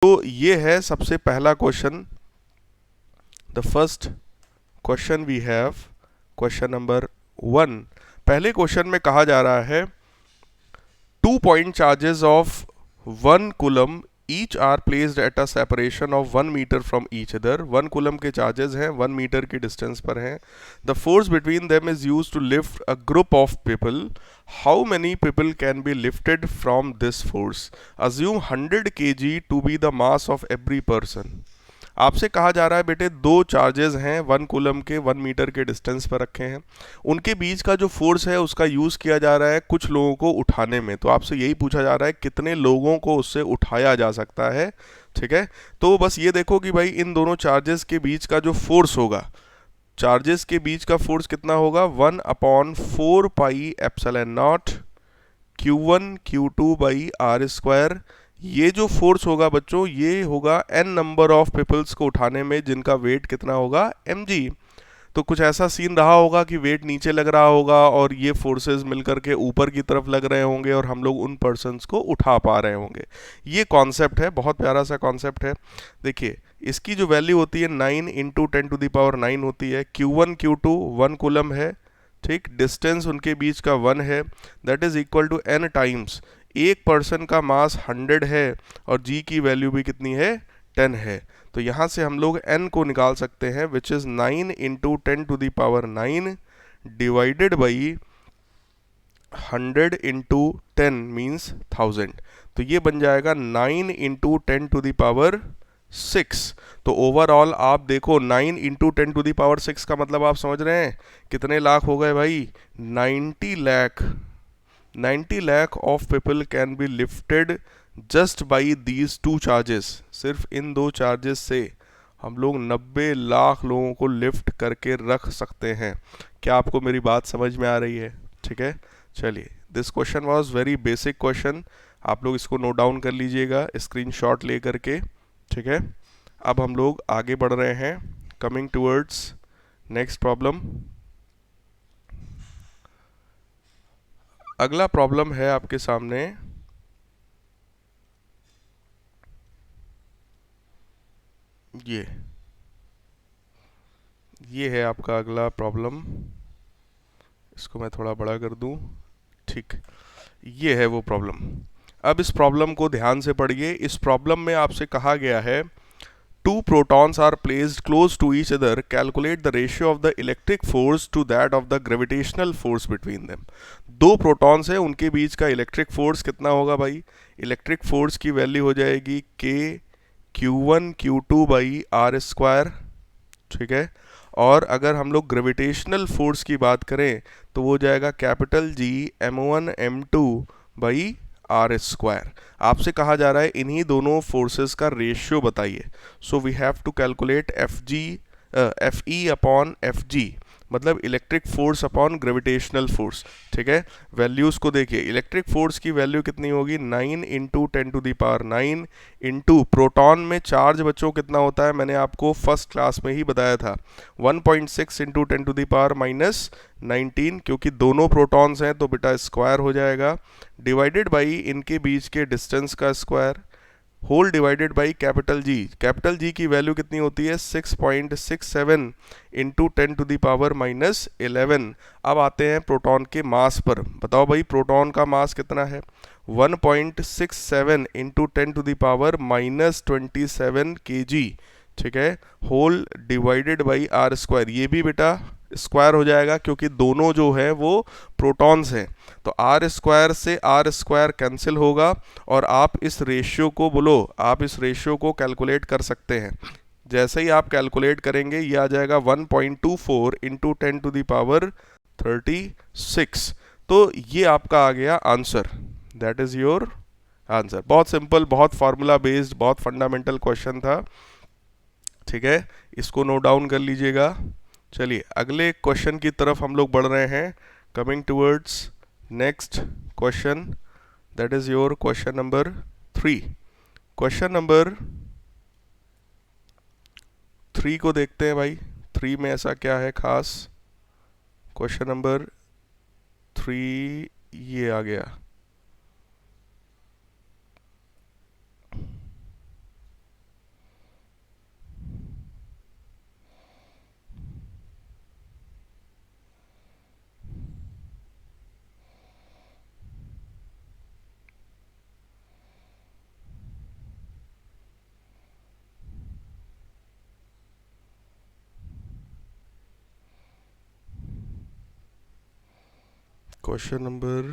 तो ये है सबसे पहला question. The first question we have, question number 1। पहले क्वेश्चन में कहा जा रहा है 2 point charges of 1 coulomb each are placed at a separation of 1 meter from each other। 1 coulomb के चार्जेस हैं, 1 मीटर की डिस्टेंस पर हैं। The force between them is used to lift a group of people। How many people can be lifted from this force? Assume 100 kg to be the mass of every person। आपसे कहा जा रहा है बेटे दो charges हैं 1 coulomb के 1 metre के डिस्टेंस पर रखे हैं, उनके बीच का जो फोर्स है उसका यूज़ किया जा रहा है कुछ लोगों को उठाने में। तो आपसे यही पूछा जा रहा है कितने लोगों को उससे उठाया जा सकता है। ठीक है, तो बस ये देखो कि भाई इन दोनों चार्जेस के बीच का जो फोर्स होगा, चार्जेस के बीच का फोर्स कितना होगा 1/4 pi epsilon not Q1 Q2 by are square. ये जो फोर्स होगा बच्चों ये होगा n नंबर ऑफ पीपल्स को उठाने में जिनका वेट कितना होगा mg। तो कुछ ऐसा सीन रहा होगा कि वेट नीचे लग रहा होगा और ये फोर्सेस मिलकर के ऊपर की तरफ लग रहे होंगे और हम लोग उन पर्सन्स को उठा पा रहे होंगे। ये कॉन्सेप्ट है, बहुत प्यारा सा कॉन्सेप्ट है। देखिए इसकी जो वैल्यू होती है 9 इंटू 10⁹ होती है। Q1 Q2 1 कूलम है, ठीक, डिस्टेंस उनके बीच का 1 है, that is equal to n times एक पर्सन का मास 100 है और g की वैल्यू भी कितनी है 10 है। तो यहाँ से हम लोग n को निकाल सकते हैं which is 9 into 10⁹ divided by 100 into 10 means 1000। तो ये बन जाएगा 9 इंटू 10⁶। तो ओवरऑल आप देखो 9 इंटू 10⁶ का मतलब आप समझ रहे हैं कितने लाख हो गए भाई 90 lakh. 90 lakh of people can be lifted just by these two charges. सिर्फ इन दो चार्जेस से हम लोग 90 लाख लोगों को लिफ्ट करके रख सकते हैं। क्या आपको मेरी बात समझ में आ रही है? ठीक है, चलिए this question was very basic question, आप लोग इसको नोट डाउन कर लीजिएगा स्क्रीनशॉट ले करके। ठीक है, अब हम लोग आगे बढ़ रहे हैं, कमिंग टूवर्ड्स नेक्स्ट प्रॉब्लम। अगला प्रॉब्लम है आपके सामने ये है आपका अगला प्रॉब्लम। इसको मैं थोड़ा बड़ा कर दूं, ठीक, ये है वो प्रॉब्लम। अब इस प्रॉब्लम को ध्यान से पढ़िए। इस प्रॉब्लम में आपसे कहा गया है two protons are placed close to each other, calculate the ratio of the electric force to that of the gravitational force between them। दो प्रोटॉन्स हैं, उनके बीच का इलेक्ट्रिक फोर्स कितना होगा भाई? इलेक्ट्रिक फोर्स की वैल्यू हो जाएगी K Q1 Q2 by are square. ठीक है, और अगर हम लोग ग्रेविटेशनल फोर्स की बात करें तो वो जाएगा capital G M1 M2 by are square. आपसे कहा जा रहा है इन्हीं दोनों फोर्सेस का रेशियो बताइए। So we have to calculate F E upon F G, मतलब electric force upon gravitational force. ठीक है, वैल्यूज को देखिए, इलेक्ट्रिक फोर्स की वैल्यू कितनी होगी 9 इंटू 10⁹ इंटू प्रोटॉन में चार्ज बच्चों कितना होता है मैंने आपको फर्स्ट क्लास में ही बताया था 1.6 इंटू 10⁻⁻19, क्योंकि दोनों प्रोटॉन्स हैं तो बेटा स्क्वायर हो जाएगा, डिवाइडेड बाई इनके बीच के डिस्टेंस का square, whole divided by capital G. Capital G की वैल्यू कितनी होती है 6.67 इंटू 10⁻11। अब आते हैं प्रोटॉन के मास पर। बताओ भाई प्रोटॉन का मास कितना है 1.67 इंटू 10⁻27 kg। ठीक है, whole divided by are square, ये भी बेटा स्क्वायर हो जाएगा क्योंकि दोनों जो है वो प्रोटॉन्स हैं। तो आर स्क्वायर से आर स्क्वायर कैंसिल होगा और आप इस रेशियो को बोलो, आप इस रेशियो को कैलकुलेट कर सकते हैं। जैसे ही आप कैलकुलेट करेंगे ये आ जाएगा 1.24 इंटू 10⁻36। तो ये आपका आ गया answer, that is your answer. बहुत सिंपल, बहुत फार्मूला बेस्ड, बहुत फंडामेंटल क्वेश्चन था। ठीक है, इसको नोट डाउन कर लीजिएगा। चलिए अगले क्वेश्चन की तरफ हम लोग बढ़ रहे हैं, coming towards next question, that is your question number 3। Question number 3 को देखते हैं भाई, 3 में ऐसा क्या है खास। क्वेश्चन नंबर 3 ये आ गया, क्वेश्चन नंबर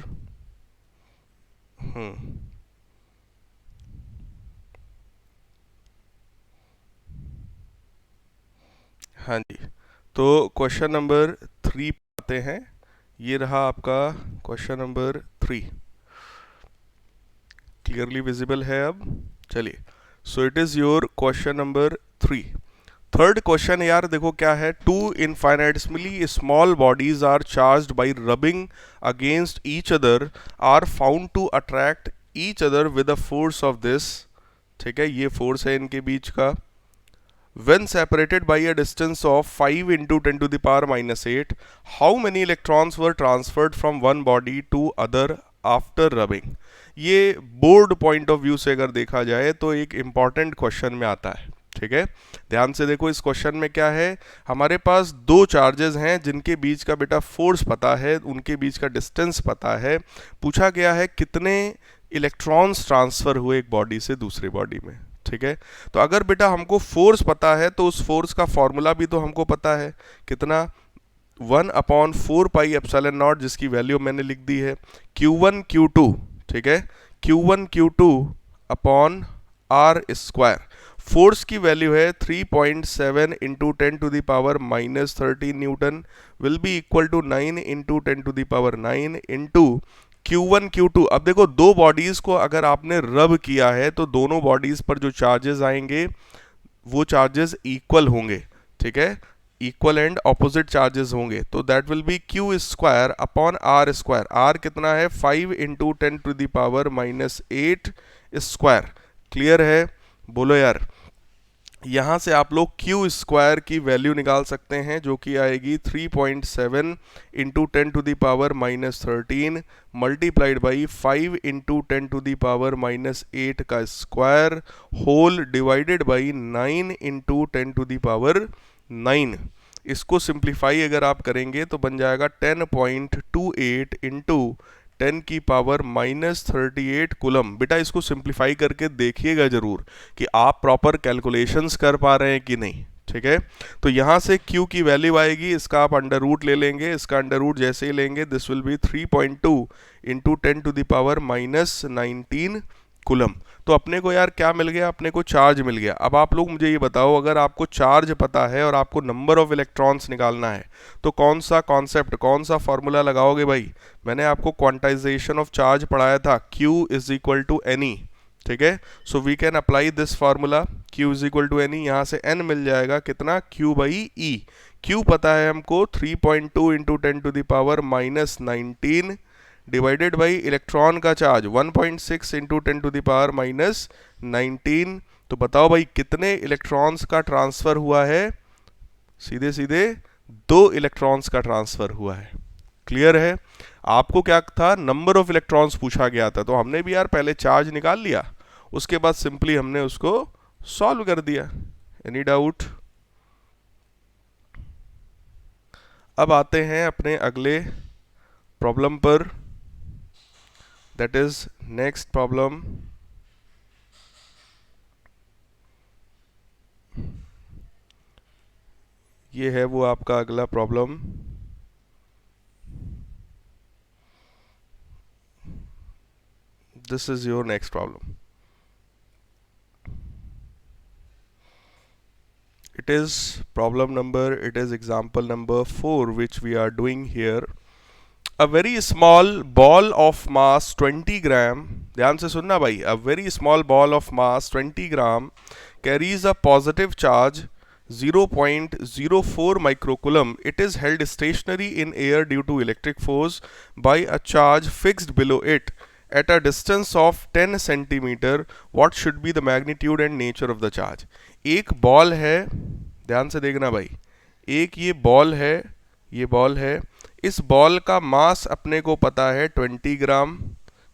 हाँ जी, तो क्वेश्चन नंबर 3 आते हैं। ये रहा आपका क्वेश्चन नंबर 3। क्लियरली विजिबल है अब? चलिए, so it is your question number 3। Third question यार देखो क्या है। Two infinitely small bodies are charged by rubbing against each other are found to attract each other with the force of this. ठीक है, ये फोर्स है इनके बीच का। When separated by a distance of 5 into 10 to the power minus 8, how many electrons were transferred from one body to other after rubbing? ये board point of view से अगर देखा जाए तो एक इंपॉर्टेंट क्वेश्चन में आता है। ठीक है, ध्यान से देखो। इस क्वेश्चन में क्या है, हमारे पास दो चार्जेस हैं जिनके बीच का बेटा फोर्स पता है, उनके बीच का डिस्टेंस पता है। पूछा गया है कितने इलेक्ट्रॉन्स ट्रांसफर हुए एक बॉडी से दूसरी बॉडी में। ठीक है, तो अगर बेटा हमको फोर्स पता है तो उस फोर्स का फॉर्मूला भी तो हमको पता है। कितना? 1/4 पाई एप्सिलॉन नॉट, जिसकी वैल्यू मैंने लिख दी है Q1 Q2। ठीक है, Q1 Q2 upon R square. Force की वैल्यू है 3.7 into 10 to the power -13 newton will be equal to 9 into 10 to the power 9 into Q1 Q2। अब देखो, दो बॉडीज को अगर आपने रब किया है तो दोनों बॉडीज पर जो चार्जेस आएंगे वो चार्जेस इक्वल होंगे। ठीक है, इक्वल एंड ऑपोजिट चार्जेस होंगे, तो that will be Q square upon R square. R कितना है? 5 into 10 to the power -8 square. Clear है? बोलो यार। यहाँ से आप लोग Q स्क्वायर की वैल्यू निकाल सकते हैं, जो कि आएगी 3.7 into 10 to the power -13 multiplied by 5 into 10 to the power -8 का square whole divided by 9 into 10 to the power 9। इसको सिंप्लीफाई अगर आप करेंगे तो बन जाएगा 10.28 इंटू 10 की पावर -38 कुलम। बेटा इसको सिंप्लीफाई करके देखिएगा जरूर कि आप प्रॉपर कैलकुलेशंस कर पा रहे हैं कि नहीं। ठीक है, तो यहाँ से Q की वैल्यू आएगी, इसका आप अंडर रूट ले लेंगे। इसका अंडर रूट जैसे ही लेंगे this will be 3.2 into 10 to the power -19 coulomb. तो अपने को यार क्या मिल गया? अपने को चार्ज मिल गया। अब आप लोग मुझे ये बताओ, अगर आपको चार्ज पता है और आपको नंबर ऑफ इलेक्ट्रॉन्स निकालना है तो कौन सा कॉन्सेप्ट, कौन सा फॉर्मूला लगाओगे भाई? मैंने आपको क्वांटाइजेशन ऑफ चार्ज पढ़ाया था, Q is equal to NE। ठीक है, so we can apply this formula, Q is equal to NE। यहाँ से N मिल जाएगा कितना? Q by E। Q पता है हमको 3.2 into 10 to the power -19 divided by electron का charge 1.6 into 10 to the power -19। तो बताओ भाई कितने इलेक्ट्रॉन्स का ट्रांसफर हुआ है? सीधे सीधे 2 इलेक्ट्रॉन्स का ट्रांसफर हुआ है। क्लियर है? आपको क्या था? नंबर ऑफ इलेक्ट्रॉन्स पूछा गया था, तो हमने भी यार पहले चार्ज निकाल लिया, उसके बाद सिंपली हमने उसको सॉल्व कर दिया। Any doubt? अब आते हैं अपने अगले प्रॉब्लम पर, दैट इज नेक्स्ट प्रॉब्लम। ये है वो आपका अगला problem. This is your next problem. It is problem number, it is example number 4 which we are doing here. A very small ball of mass 20 gram, ध्यान से सुनना भाई, a very small ball of mass 20 gram carries a positive charge 0.04 microcoulomb. It is held stationary in air due to electric force by a charge fixed below it at a distance of 10 centimeter. What should be the magnitude and nature of the charge? एक ball है, ध्यान से देखना भाई, एक ये ball है, ये बॉल है। इस बॉल का मास अपने को पता है 20 ग्राम।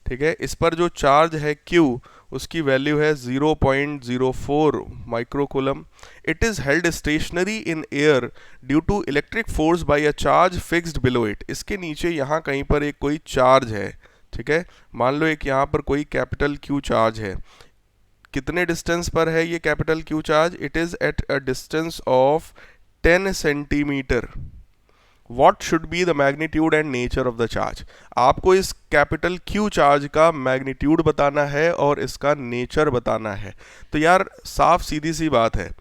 ठीक है, इस पर जो चार्ज है Q, उसकी वैल्यू है 0.04 microcoulomb. It is held stationary in air due to electric force by a charge fixed below it. इसके नीचे यहाँ कहीं पर एक कोई चार्ज है। ठीक है, मान लो एक यहाँ पर कोई कैपिटल Q चार्ज है। कितने डिस्टेंस पर है ये capital Q charge? It is at a distance of 10 centimetre. What should be the magnitude and nature of the charge. आपको इस कैपिटल क्यू चार्ज का मैग्नीट्यूड बताना है और इसका नेचर बताना है। तो यार साफ सीधी सी बात है,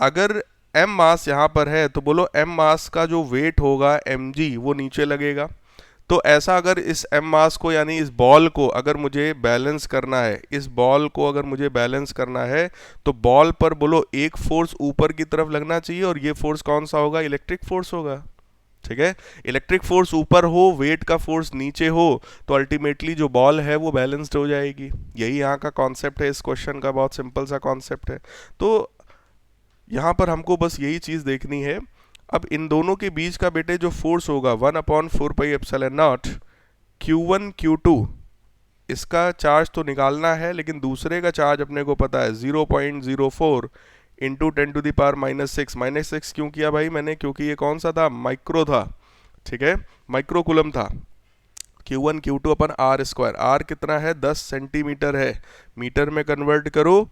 अगर एम मास यहाँ पर है तो बोलो एम मास का जो वेट होगा mg वो नीचे लगेगा। तो ऐसा अगर इस एम मास को यानी इस बॉल को अगर मुझे बैलेंस करना है, इस बॉल को अगर मुझे बैलेंस करना है तो बॉल पर बोलो एक फोर्स ऊपर की तरफ लगना चाहिए और ये फोर्स कौन सा होगा, इलेक्ट्रिक फोर्स होगा। ठीक है, इलेक्ट्रिक फोर्स ऊपर हो, वेट का फोर्स नीचे हो, तो अल्टीमेटली जो बॉल है वो बैलेंस्ड हो जाएगी। यही यहाँ का कॉन्सेप्ट है, इस क्वेश्चन का बहुत सिंपल सा कॉन्सेप्ट है। तो यहाँ पर हमको बस यही चीज़ देखनी है। अब इन दोनों के बीच का बेटे जो फोर्स होगा 1/4πε0 Q1 Q2, इसका चार्ज तो निकालना है, लेकिन दूसरे का चार्ज अपने को पता है 0.04 इंटू 10⁻⁻6। -6 क्यों किया भाई मैंने, क्योंकि ये कौन सा था, माइक्रो था। ठीक है, माइक्रो कूलम था। Q1 Q2 upon are square, R कितना है 10 सेंटीमीटर है, मीटर में कन्वर्ट करो,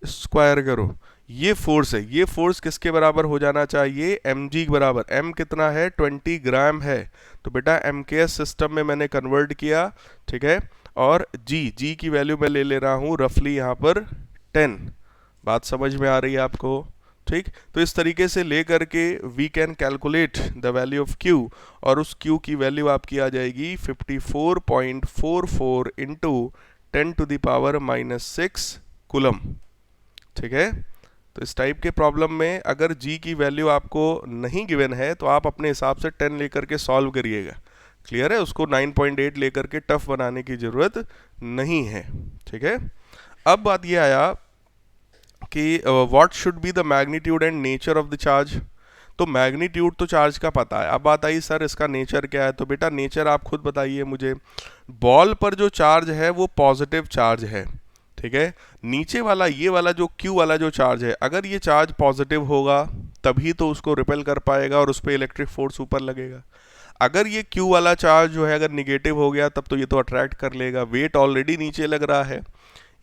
स्क्वायर करो। ये फोर्स है, ये फोर्स किसके बराबर हो जाना चाहिए, mg के बराबर। m कितना है 20 ग्राम है, तो बेटा MKS सिस्टम में मैंने कन्वर्ट किया। ठीक है, और g की वैल्यू मैं ले रहा हूँ रफली यहाँ पर 10। बात समझ में आ रही है आपको। ठीक, तो इस तरीके से ले करके we can calculate the value of q, और उस q की वैल्यू आपकी आ जाएगी 54.44 इंटू 10⁻⁻6 कूलम। ठीक है, तो इस टाइप के प्रॉब्लम में अगर g की वैल्यू आपको नहीं गिवन है तो आप अपने हिसाब से 10 लेकर के सॉल्व करिएगा। क्लियर है, उसको 9.8 लेकर के टफ बनाने की ज़रूरत नहीं है। ठीक है, अब बात ये आया कि what should be the magnitude and nature of the charge. तो मैग्नीट्यूड तो चार्ज का पता है, अब बात आई सर इसका नेचर क्या है। तो बेटा नेचर आप खुद बताइए मुझे। बॉल पर जो चार्ज है वो पॉजिटिव चार्ज है। ठीक है, नीचे वाला ये वाला जो Q वाला जो चार्ज है, अगर ये चार्ज पॉजिटिव होगा तभी तो उसको रिपेल कर पाएगा और उस पर इलेक्ट्रिक फोर्स ऊपर लगेगा। अगर ये Q वाला चार्ज जो है अगर निगेटिव हो गया तब तो ये तो अट्रैक्ट कर लेगा, वेट ऑलरेडी नीचे लग रहा है,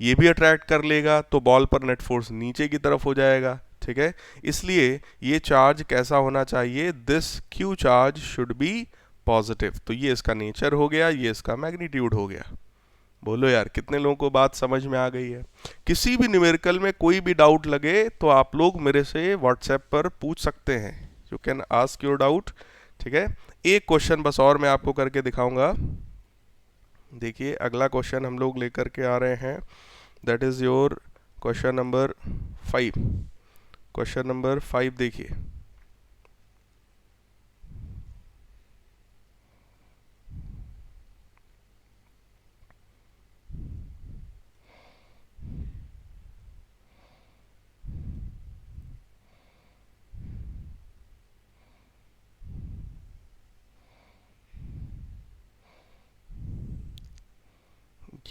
ये भी अट्रैक्ट कर लेगा, तो बॉल पर नेट फोर्स नीचे की तरफ हो जाएगा। ठीक है, इसलिए ये चार्ज कैसा होना चाहिए, this Q charge should be positive. तो ये इसका नेचर हो गया, ये इसका मैग्नीट्यूड हो गया। बोलो यार कितने लोगों को बात समझ में आ गई है। किसी भी न्यूमेरिकल में कोई भी डाउट लगे तो आप लोग मेरे से व्हाट्सएप पर पूछ सकते हैं, you can ask your doubt. ठीक है, एक क्वेश्चन बस और मैं आपको करके दिखाऊंगा। देखिए अगला क्वेश्चन हम लोग लेकर के आ रहे हैं, that is your question number 5। Question number 5 देखिए,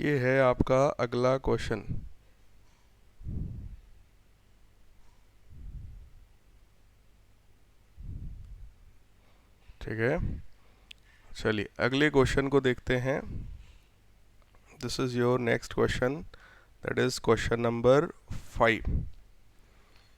ये है आपका अगला क्वेश्चन। ठीक है, चलिए अगले क्वेश्चन को देखते हैं। This is your next question, that is question number 5।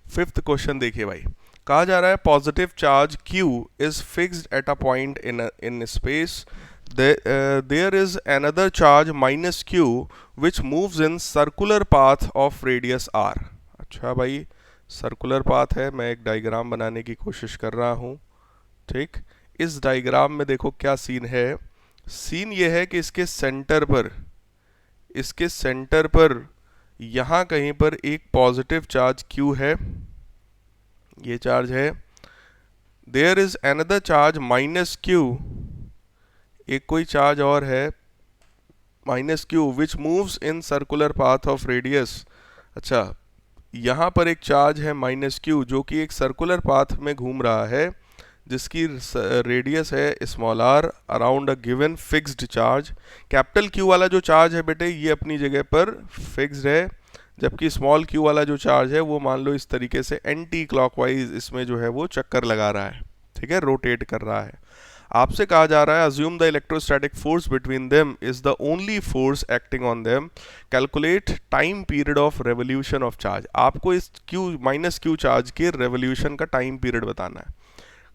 Fifth question देखिए भाई, कहा जा रहा है positive charge Q is fixed at a point in space, there is another charge -q which moves in circular path of radius r। अच्छा भाई circular path है, मैं एक डायग्राम बनाने की कोशिश कर रहा हूँ। ठीक, इस डायग्राम में देखो क्या सीन है। सीन ये है कि इसके सेंटर पर यहाँ कहीं पर एक पॉजिटिव चार्ज Q है, ये चार्ज है। there is another charge -q, एक कोई चार्ज और है -q which moves in circular path of radius. अच्छा, यहाँ पर एक चार्ज है -q जो कि एक सर्कुलर पाथ में घूम रहा है, जिसकी रेडियस है small r around a given fixed charge. Capital Q वाला जो चार्ज है बेटे ये अपनी जगह पर फिक्स्ड है, जबकि स्मॉल q वाला जो चार्ज है वो मान लो इस तरीके से एंटी क्लॉकवाइज इसमें जो है वो चक्कर लगा रहा है। ठीक है, रोटेट कर रहा है। आपसे कहा जा रहा है assume the electrostatic force between them is the only force acting on them, calculate time period of revolution of charge. आपको इस Q -q चार्ज के रेवोल्यूशन का टाइम पीरियड बताना है।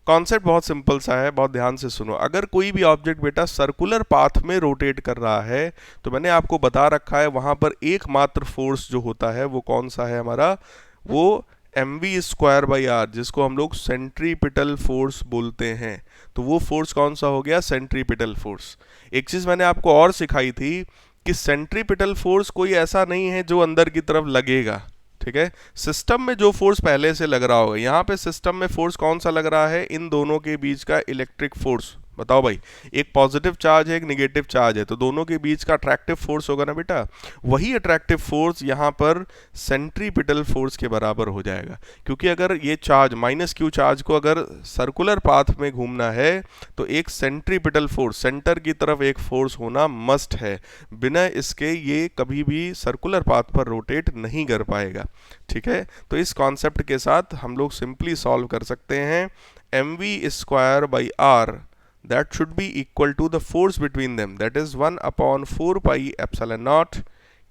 कॉन्सेप्ट बहुत सिंपल सा है, बहुत ध्यान से सुनो। अगर कोई भी ऑब्जेक्ट बेटा सर्कुलर पाथ में रोटेट कर रहा है तो मैंने आपको बता रखा है वहां पर एकमात्र फोर्स जो होता है वो कौन सा है हमारा, वो mv²/r, जिसको हम लोग सेंट्रीपिटल फोर्स बोलते हैं। तो वो फोर्स कौन सा हो गया, सेंट्रीपिटल फोर्स। एक चीज मैंने आपको और सिखाई थी कि सेंट्रीपिटल फोर्स कोई ऐसा नहीं है जो अंदर की तरफ लगेगा, ठीक है। सिस्टम में जो फोर्स पहले से लग रहा होगा, यहाँ पे सिस्टम में फोर्स कौन सा लग रहा है, इन दोनों के बीच का इलेक्ट्रिक फोर्स। बताओ भाई, एक पॉजिटिव चार्ज है एक निगेटिव चार्ज है, तो दोनों के बीच का अट्रैक्टिव फोर्स होगा ना बेटा, वही अट्रैक्टिव फोर्स यहाँ पर सेंट्रीपिटल फोर्स के बराबर हो जाएगा। क्योंकि अगर ये चार्ज -q चार्ज को अगर सर्कुलर पाथ में घूमना है तो एक सेंट्रीपिटल फोर्स, सेंटर की तरफ एक फोर्स होना मस्ट है, बिना इसके ये कभी भी सर्कुलर पाथ पर रोटेट नहीं कर पाएगा, ठीक है। तो इस कॉन्सेप्ट के साथ हम लोग सिंपली सॉल्व कर सकते हैं, mv²/r that should be equal to the force between them, that is 1/4 pi epsilon naught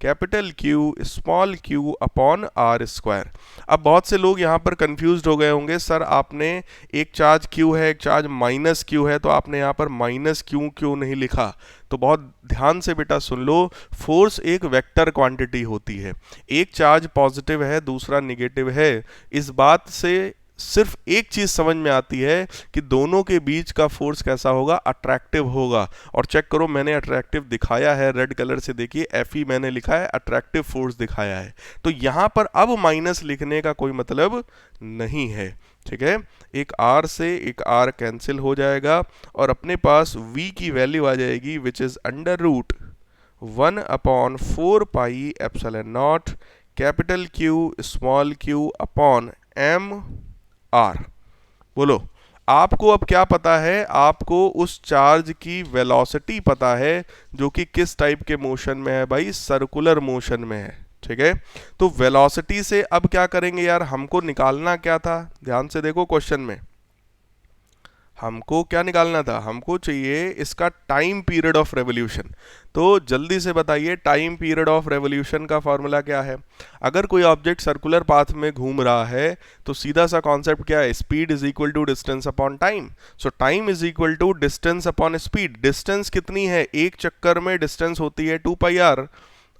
capital Q small q upon r square. अब बहुत से लोग यहाँ पर कंफ्यूज्ड हो गए होंगे, सर आपने एक चार्ज Q है एक चार्ज -q है, तो आपने यहाँ पर -q क्यों नहीं लिखा। तो बहुत ध्यान से बेटा सुन लो, फोर्स एक वेक्टर क्वांटिटी होती है, एक चार्ज पॉजिटिव है दूसरा निगेटिव है, इस बात से सिर्फ एक चीज समझ में आती है कि दोनों के बीच का फोर्स कैसा होगा, अट्रैक्टिव होगा। और चेक करो मैंने अट्रैक्टिव दिखाया है रेड कलर से, देखिए Fe मैंने लिखा है, अट्रैक्टिव फोर्स दिखाया है। तो यहां पर अब माइनस लिखने का कोई मतलब नहीं है, ठीक है। एक r से एक r कैंसिल हो जाएगा और अपने पास v की वैल्यू आ जाएगी which is √1/4 pi epsilon not capital Q small q upon m r। बोलो आपको अब क्या पता है, आपको उस चार्ज की वेलोसिटी पता है जो कि किस टाइप के मोशन में है भाई, सर्कुलर मोशन में है, ठीक है। तो वेलोसिटी से अब क्या करेंगे यार, हमको निकालना क्या था, ध्यान से देखो क्वेश्चन में हमको क्या निकालना था, हमको चाहिए इसका टाइम पीरियड ऑफ रेवोल्यूशन। तो जल्दी से बताइए टाइम पीरियड ऑफ रेवोल्यूशन का फॉर्मूला क्या है। अगर कोई ऑब्जेक्ट सर्कुलर पाथ में घूम रहा है तो सीधा सा कॉन्सेप्ट क्या है, speed is equal to distance upon time. So time is equal to distance upon speed. Distance कितनी है, एक चक्कर में डिस्टेंस होती है 2πr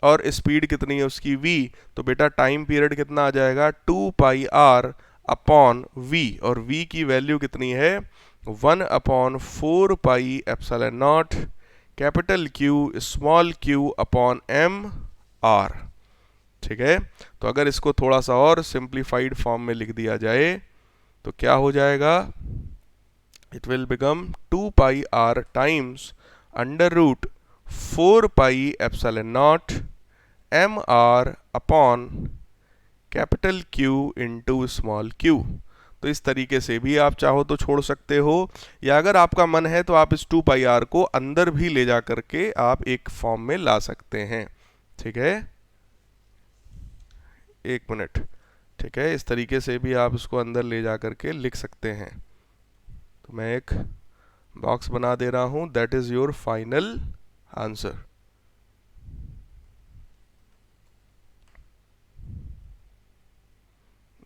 और स्पीड कितनी है उसकी v। तो बेटा टाइम पीरियड कितना आ जाएगा 2πr अपॉन v, और v की वैल्यू कितनी है 1/4 pi epsilon not capital Q small q upon m r, ठीक है। तो अगर इसको थोड़ा सा और सिंप्लीफाइड फॉर्म में लिख दिया जाए तो क्या हो जाएगा, it will become 2πr times √4 pi epsilon not m r upon capital Q into small q। तो इस तरीके से भी आप चाहो तो छोड़ सकते हो, या अगर आपका मन है तो आप इस 2πr को अंदर भी ले जा करके आप एक फॉर्म में ला सकते हैं, ठीक है। एक मिनट, ठीक है, इस तरीके से भी आप इसको अंदर ले जा करके लिख सकते हैं। तो मैं एक बॉक्स बना दे रहा हूं, that is your final answer.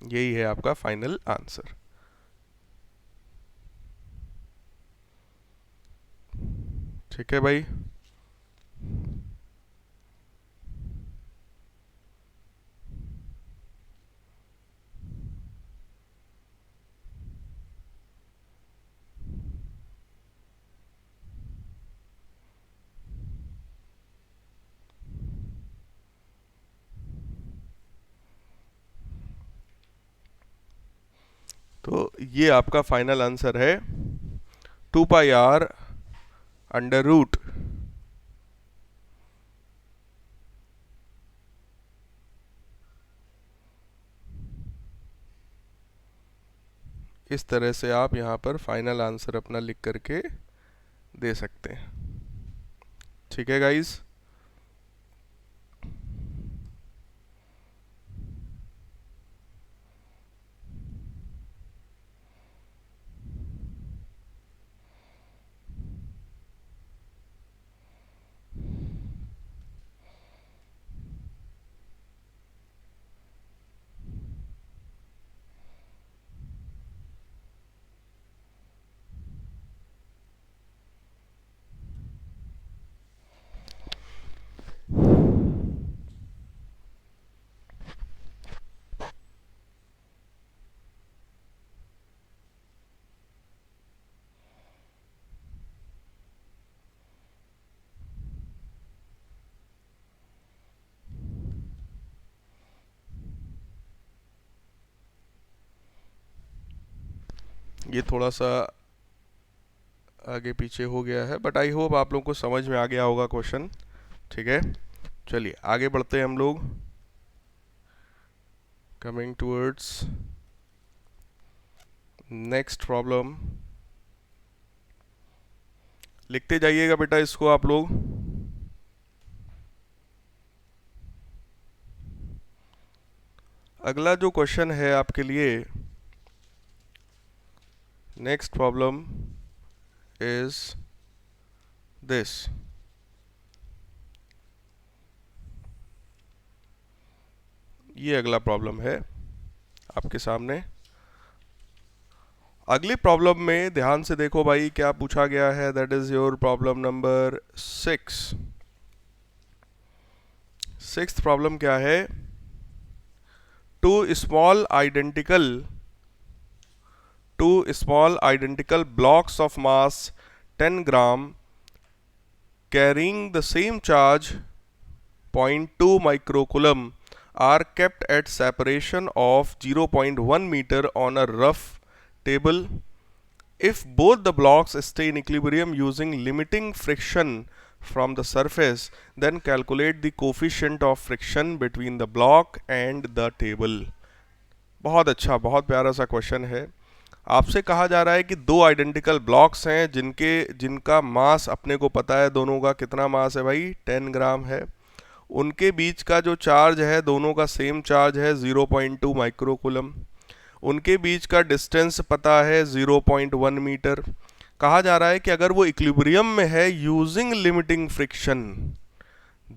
यही है आपका फाइनल आंसर, ठीक है भाई। तो ये आपका फाइनल आंसर है 2πr अंडर रूट इस तरह से आप यहाँ पर फाइनल आंसर अपना लिख करके दे सकते हैं, ठीक है गाइस। ये थोड़ा सा आगे पीछे हो गया है, बट आई होप आप लोगों को समझ में आ गया होगा क्वेश्चन। ठीक है, चलिए आगे बढ़ते हैं हम लोग। Coming towards next problem. लिखते जाइएगा बेटा इसको आप लोग। अगला जो क्वेश्चन है आपके लिए, नेक्स्ट प्रॉब्लम इज दिस। ये अगला प्रॉब्लम है आपके सामने। अगली प्रॉब्लम में ध्यान से देखो भाई क्या पूछा गया है। That is your problem number 6। Sixth problem क्या है? Two small identical blocks of mass 10 gram carrying the same charge 0.2 microcoulomb are kept at separation of 0.1 meter on a rough table. If both the blocks stay in equilibrium using limiting friction from the surface, then calculate the coefficient of friction between the block and the table. बहुत अच्छा, बहुत प्यारा सा question है। आपसे कहा जा रहा है कि दो आइडेंटिकल ब्लॉक्स हैं जिनका मास अपने को पता है, दोनों का कितना मास है भाई, 10 ग्राम है। उनके बीच का जो चार्ज है, दोनों का सेम चार्ज है 0.2 माइक्रोकूलम। उनके बीच का डिस्टेंस पता है 0.1 मीटर। कहा जा रहा है कि अगर वो इक्विलिब्रियम में है using limiting friction,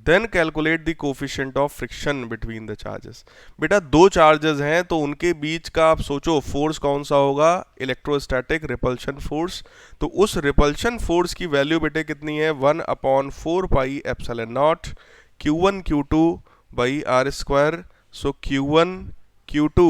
then calculate the coefficient of friction between the charges. बेटा दो चार्जेस हैं तो उनके बीच का आप सोचो फोर्स कौन सा होगा, इलेक्ट्रोस्टैटिक रिपल्शन फोर्स। तो उस रिपल्शन फोर्स की वैल्यू बेटे कितनी है, 1/4 pi epsilon not Q1 Q2 by are square. सो Q1 Q2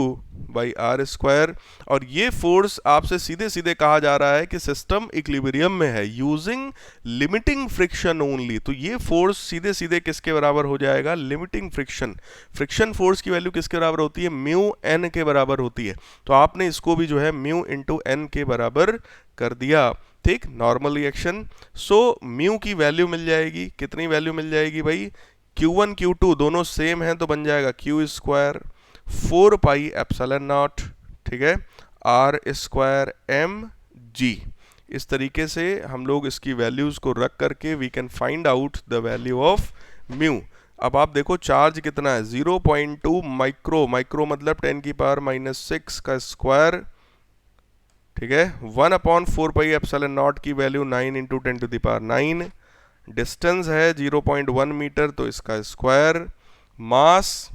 by are square. और ये फोर्स आपसे सीधे सीधे कहा जा रहा है कि सिस्टम इक्विलिब्रियम में है यूजिंग लिमिटिंग फ्रिक्शन ओनली। तो ये फोर्स सीधे सीधे किसके बराबर हो जाएगा, लिमिटिंग फ्रिक्शन। फ्रिक्शन फोर्स की वैल्यू किसके बराबर होती है, म्यू एन के बराबर होती है। तो आपने इसको भी जो है म्यू इंटू एन के बराबर कर दिया। ठीक, नॉर्मल रिएक्शन। सो म्यू की वैल्यू मिल जाएगी, कितनी वैल्यू मिल जाएगी भाई, Q1 Q2 दोनों सेम हैं तो बन जाएगा Q square 4 pi epsilon not, ठीक है, आर स्क्वायर एम जी। इस तरीके से हम लोग इसकी वैल्यूज को रख करके we can find out the value of mu. अब आप देखो चार्ज कितना है, 0.2 माइक्रो मतलब 10 की पावर -6 का स्क्वायर, ठीक है। 1/4 पाई एप्सिलॉन नॉट की value 9 into 10 to the power 9। Distance है 0.1 मीटर तो इसका स्क्वायर। मास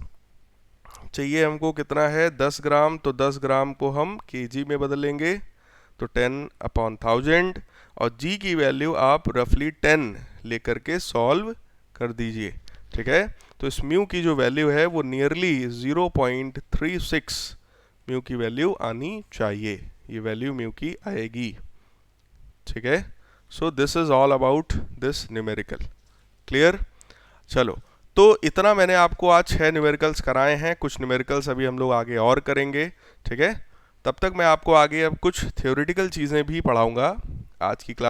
चाहिए हमको कितना है, 10 ग्राम। तो 10 ग्राम को हम केजी में बदलेंगे तो 10/1000। और जी की वैल्यू आप रफली 10 लेकर के सॉल्व कर दीजिए, ठीक है। तो इस म्यू की जो वैल्यू है वो नियरली 0.36 म्यू की वैल्यू आनी चाहिए। ये वैल्यू म्यू की आएगी, ठीक है। So this is all about this numerical. Clear? चलो, तो इतना मैंने आपको आज 6 न्यूमेरिकल्स कराए हैं। कुछ न्यूमेरिकल्स अभी हम लोग आगे और करेंगे, ठीक है। तब तक मैं आपको आगे अब कुछ थ्योरेटिकल चीज़ें भी पढ़ाऊंगा। आज की क्लास